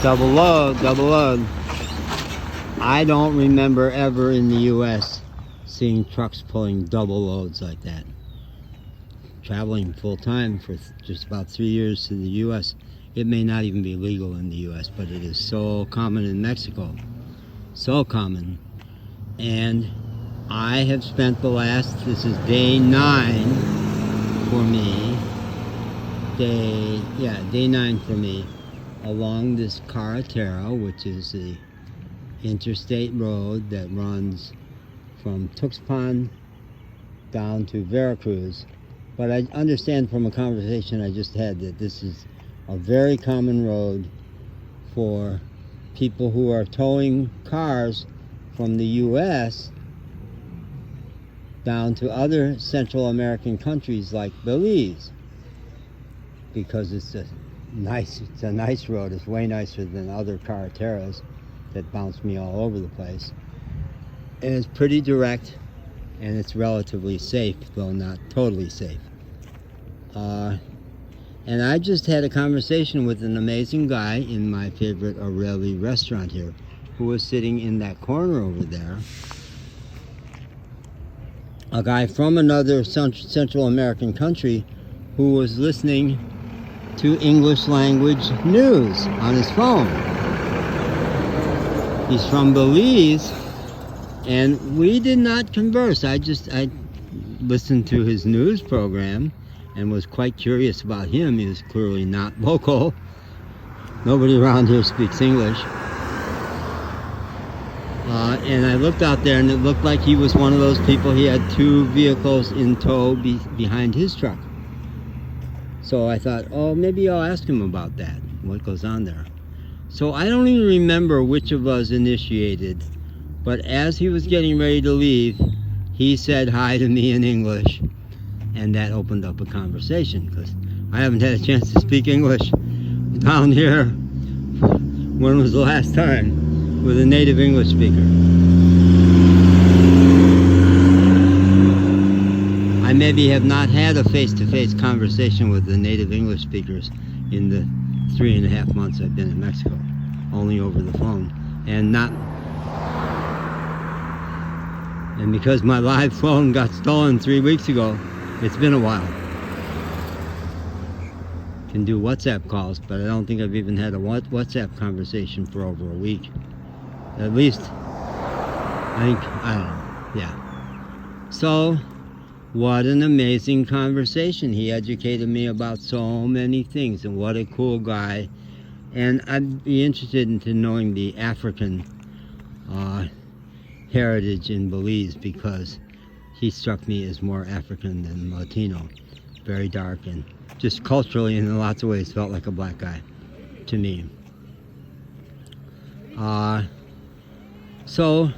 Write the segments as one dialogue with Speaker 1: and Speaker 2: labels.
Speaker 1: Double load, double load. I don't remember ever in the U.S. seeing trucks pulling double loads like that. Traveling full time for just about 3 years to the U.S. It may not even be legal in the U.S., but it is so common in Mexico. So common. And I have spent this is day 9 for me. Day 9 for me. Along this Carretera, which is the interstate road that runs from Tuxpan down to Veracruz. But I understand from a conversation I just had that this is a very common road for people who are towing cars from the U.S. down to other Central American countries like Belize, because it's a nice road. It's way nicer than other carreteras that bounce me all over the place. And it's pretty direct, and it's relatively safe, though not totally safe. And I just had a conversation with an amazing guy in my favorite O'Reilly restaurant here, who was sitting in that corner over there. A guy from another Central American country who was listening to English language news on his phone. He's from Belize, and we did not converse. I listened to his news program and was quite curious about him. He was clearly not local. Nobody around here speaks English. And I looked out there, and it looked like he was one of those people. He had 2 vehicles in tow behind his truck. So I thought, oh, maybe I'll ask him about that, what goes on there. So I don't even remember which of us initiated, but as he was getting ready to leave, he said hi to me in English, and that opened up a conversation, because I haven't had a chance to speak English down here. When was the last time? With a native English speaker. I maybe have not had a face-to-face conversation with the native English speakers in the 3.5 months I've been in Mexico, only over the phone. And because my live phone got stolen 3 weeks ago, it's been a while. Can do WhatsApp calls, but I don't think I've even had a WhatsApp conversation for over a week. At least, I don't know, yeah. So, what an amazing conversation. He educated me about so many things, and what a cool guy. And I'd be interested into knowing the African heritage in Belize, because he struck me as more African than Latino. Very dark, and just culturally and in lots of ways felt like a black guy to me. So,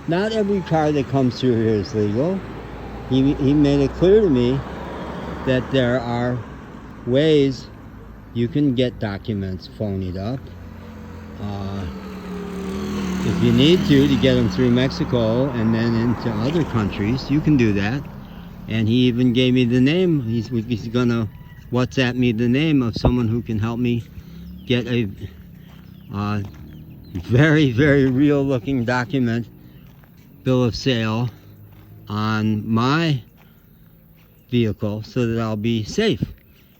Speaker 1: not every car that comes through here is legal. He made it clear to me that there are ways you can get documents phonied up. If you need to get them through Mexico and then into other countries, you can do that. And he even gave me the name. He's gonna WhatsApp me the name of someone who can help me get a very, very real looking document, bill of sale, on my vehicle so that I'll be safe.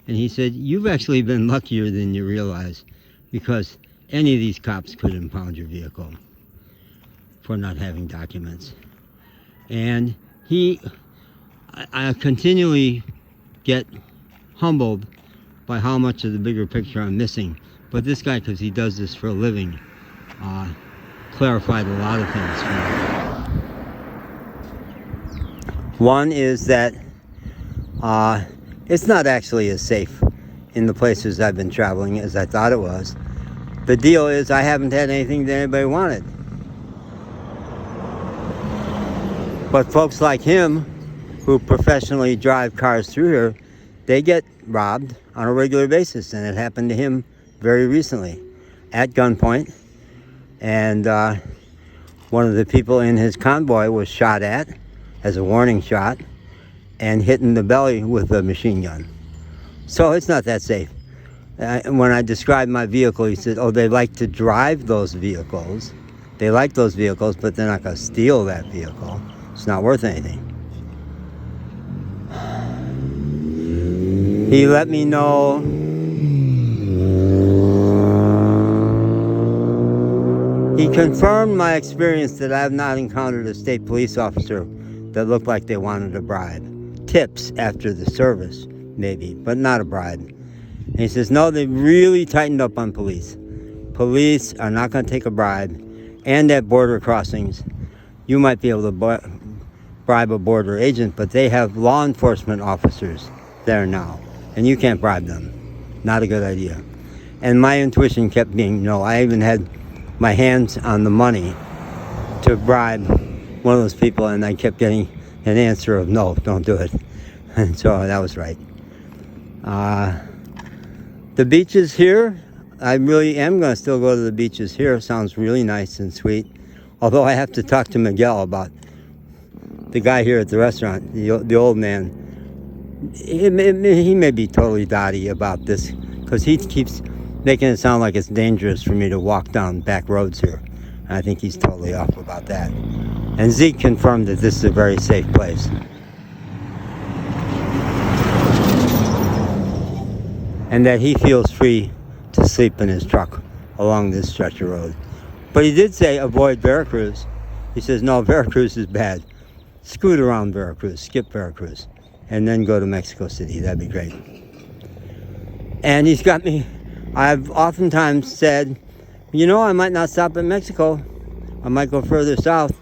Speaker 1: And he said, you've actually been luckier than you realize, because any of these cops could impound your vehicle for not having documents. And I continually get humbled by how much of the bigger picture I'm missing. But this guy, because he does this for a living, clarified a lot of things for me. One is that it's not actually as safe in the places I've been traveling as I thought it was. The deal is I haven't had anything that anybody wanted. But folks like him, who professionally drive cars through here, they get robbed on a regular basis, and it happened to him very recently at gunpoint. And one of the people in his convoy was shot at as a warning shot and hit in the belly with a machine gun. So it's not that safe. When I described my vehicle, he said, oh, they like to drive those vehicles. They like those vehicles, but they're not going to steal that vehicle. It's not worth anything. He let me know he confirmed my experience that I have not encountered a state police officer that looked like they wanted a bribe. Tips after the service, maybe, but not a bribe. And he says, no, they really tightened up on police. Police are not going to take a bribe. And at border crossings, you might be able to bribe a border agent, but they have law enforcement officers there now. And you can't bribe them. Not a good idea. And my intuition kept being no. I even had my hands on the money to bribe one of those people, and I kept getting an answer of no, don't do it. And so that was right. The beaches here, I really am going to still go to the beaches here. Sounds really nice and sweet. Although I have to talk to Miguel about the guy here at the restaurant, the old man. He may be totally dotty about this because he keeps making it sound like it's dangerous for me to walk down back roads here. And I think he's totally off about that. And Zeke confirmed that this is a very safe place. And that he feels free to sleep in his truck along this stretch of road. But he did say avoid Veracruz. He says, no, Veracruz is bad. Scoot around Veracruz, skip Veracruz, and then go to Mexico City. That'd be great. And he's got me, I've oftentimes said, you know, I might not stop in Mexico. I might go further south.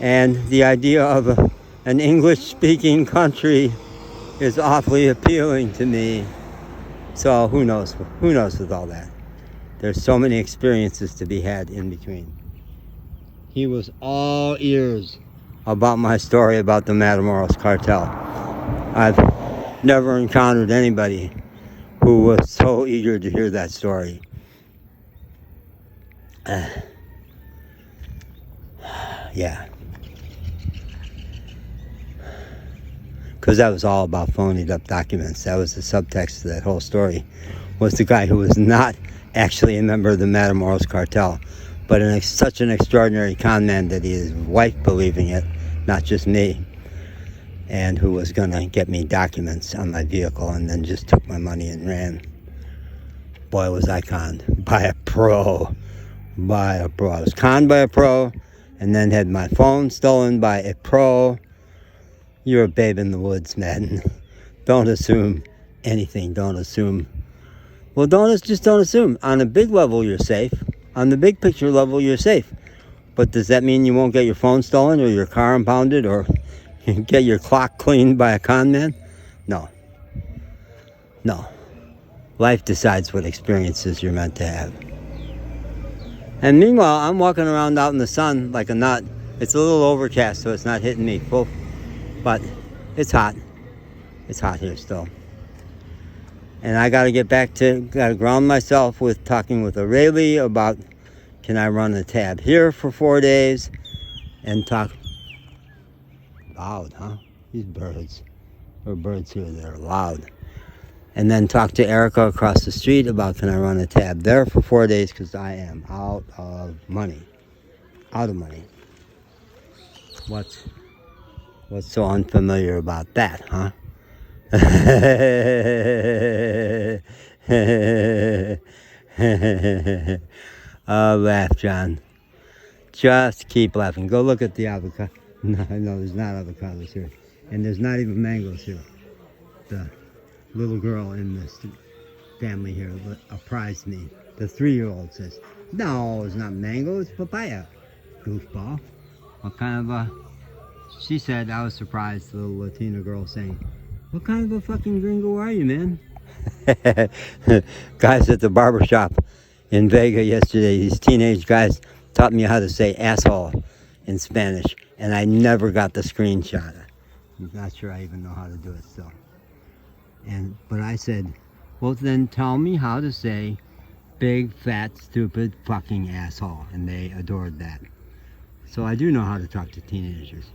Speaker 1: And the idea of an English-speaking country is awfully appealing to me. So who knows with all that. There's so many experiences to be had in between. He was all ears about my story about the Matamoros cartel. I've never encountered anybody who was so eager to hear that story. Yeah. Because that was all about phonied up documents. That was the subtext of that whole story, was the guy who was not actually a member of the Matamoros cartel, but such an extraordinary con man that his wife believing it, not just me, and who was going to get me documents on my vehicle and then just took my money and ran. Boy, was I conned by a pro. By a pro. I was conned by a pro and then had my phone stolen by a pro. You're a babe in the woods, Madden. Don't assume anything. Don't assume. Well, just don't assume. On a big level, you're safe. On the big picture level, you're safe. But does that mean you won't get your phone stolen or your car impounded or get your clock cleaned by a con man? No. No. Life decides what experiences you're meant to have. And meanwhile, I'm walking around out in the sun like a nut. It's a little overcast, so it's not hitting me full. But it's hot. It's hot here still. And I got to ground myself with talking with O'Reilly about, can I run a tab here for 4 days? And talk, loud, huh? These birds. There are birds here that are loud. And then talk to Erica across the street about, can I run a tab there for 4 days? Because I am out of money. Out of money. What's so unfamiliar about that, huh? Oh, laugh, John. Just keep laughing. Go look at the avocado. No, there's not avocados here. And there's not even mangoes here. The little girl in this family here apprised me. The 3-year-old says, no, it's not mango, it's papaya. Goofball. What kind of a... She said, I was surprised, the little Latina girl saying, what kind of a fucking gringo are you, man? Guys at the barber shop in Vega yesterday, these teenage guys taught me how to say asshole in Spanish, and I never got the screenshot. I'm not sure I even know how to do it still. But I said, well, then tell me how to say big, fat, stupid, fucking asshole. And they adored that. So I do know how to talk to teenagers.